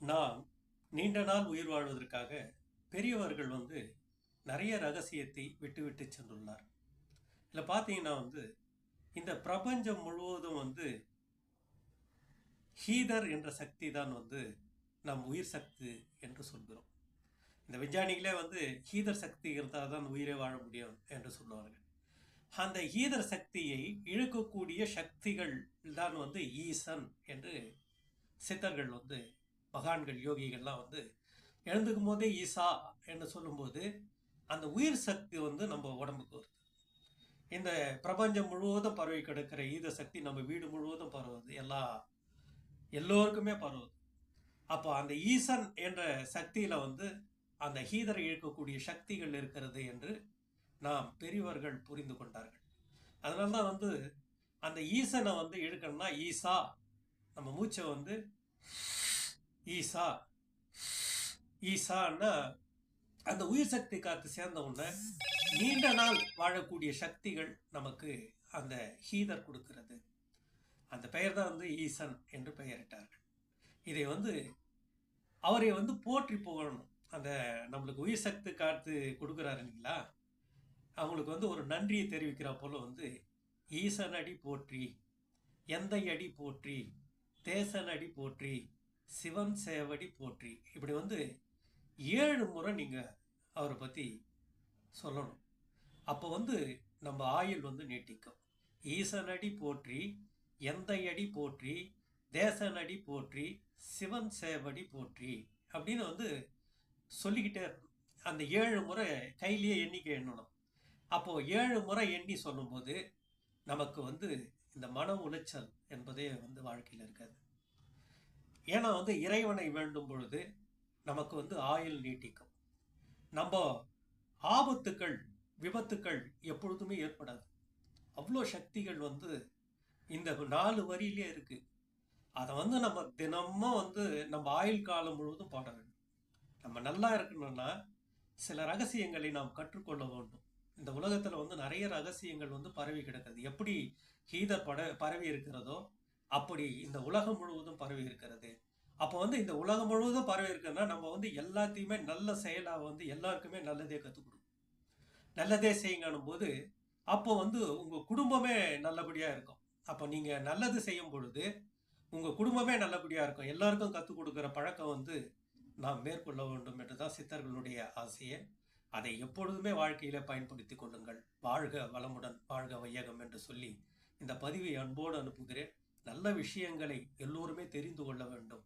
நாம் நீண்ட நாள் உயிர் வாழ்வதற்காக பெரியவர்கள் நிறைய ரகசியத்தை விட்டு விட்டு சென்றுள்ளார். இதில் பார்த்தீங்கன்னா இந்த பிரபஞ்சம் முழுவதும் ஹீதர் என்ற சக்தி தான் நம் உயிர் சக்தி என்று சொல்கிறோம். இந்த விஞ்ஞானிகளே ஹீதர் சக்தி இருந்தால் தான் உயிரை வாழ முடியும் என்று சொல்லுவார்கள். அந்த ஹீதர் சக்தியை இழுக்கக்கூடிய சக்திகள் தான் ஈசன் என்று சித்தர்கள் மகான்கள் யோகிகள்லாம் எழுந்துக்கும் போதே ஈசா என்று சொல்லும்போது அந்த உயிர் சக்தி நம்ம உடம்புக்கு வருது. இந்த பிரபஞ்சம் முழுவதும் பரவி கிடக்கிற ஈத சக்தி நம்ம வீடு முழுவதும் பரவுது, எல்லோருக்குமே பரவுது. அப்போ அந்த ஈசன் என்ற சக்தியில அந்த ஹீதரை இழுக்கக்கூடிய சக்திகள் இருக்கிறது என்று நாம் பெரியவர்கள் புரிந்து கொண்டார்கள். அதனால்தான் அந்த ஈசனை இழுக்கணும்னா ஈசா, நம்ம மூச்சை ஈசா ஈசான்னா அந்த உயிர் சக்தி காத்து சேர்ந்த உடனே நீண்ட நாள் வாழக்கூடிய சக்திகள் நமக்கு அந்த ஹீதர் கொடுக்கிறது. அந்த பெயர் தான் ஈசன் என்று பெயரிட்டார்கள். இதை அவரை போற்றி புகழணும். அந்த நம்மளுக்கு உயிர் சக்தி காத்து கொடுக்குறாரு இல்லைங்களா, அவங்களுக்கு ஒரு நன்றியை தெரிவிக்கிற போல ஈசன் அடி போற்றி, எந்தை அடி போற்றி, தேசன் அடி போற்றி, சிவன் சேவடி போற்றி, இப்படி 7 முறை நீங்கள் அவரை பற்றி சொல்லணும். அப்போ நம்ம ஆயுள் நீட்டிக்கும். ஈசன் அடி போற்றி, எந்தை அடி போற்றி, தேசன் அடி போற்றி, சிவன் சேவடி போற்றி அப்படின்னு சொல்லிக்கிட்டே இருக்கணும். அந்த 7 முறை கையிலேயே எண்ணிக்கை எண்ணணும். அப்போது 7 முறை எண்ணி சொல்லும்போது நமக்கு இந்த மன உளைச்சல் என்பதே வாழ்க்கையில் இருக்காது. ஏன்னா இறைவனை வேண்டும் பொழுது நமக்கு ஆயுள் நீட்டிக்கும். நம்ம ஆபத்துக்கள் விபத்துக்கள் எப்பொழுதுமே ஏற்படாது. அவ்வளோ சக்திகள் இந்த 4 வரியிலே இருக்கு. அதை நம்ம தினமும் நம்ம ஆயுள் காலம் முழுவதும் பாட வேண்டும். நம்ம நல்லா இருக்கணும்னா சில ரகசியங்களை நாம் கற்றுக்கொள்ள வேண்டும். இந்த உலகத்தில் நிறைய ரகசியங்கள் பரவி கிடக்கிறது. எப்படி ஹீதர் பரவி இருக்கிறதோ அப்படி இந்த உலகம் முழுவதும் பரவி இருக்கிறது. அப்போ இந்த உலகம் முழுவதும் பரவி இருக்குன்னா நம்ம எல்லாத்தையுமே நல்ல செயலாக எல்லாருக்குமே நல்லதே கற்றுக் கொடுக்கும். நல்லதே செய்யுங்கன்னும் போது அப்போ உங்கள் குடும்பமே நல்லபடியாக இருக்கும். அப்போ நீங்கள் நல்லது செய்யும் பொழுது உங்கள் குடும்பமே நல்லபடியாக இருக்கும். எல்லாருக்கும் கற்றுக் கொடுக்குற பழக்கம் நாம் மேற்கொள்ள வேண்டும் என்று தான் சித்தர்களுடைய ஆசையை. அதை எப்பொழுதுமே வாழ்க்கையில் பயன்படுத்தி கொள்ளுங்கள். வாழ்க வளமுடன், வாழ்க வையகம் என்று சொல்லி இந்த பதிவை அன்போடு அனுப்புகிறேன். நல்ல விஷயங்களை எல்லோருமே தெரிந்து கொள்ள வேண்டும்.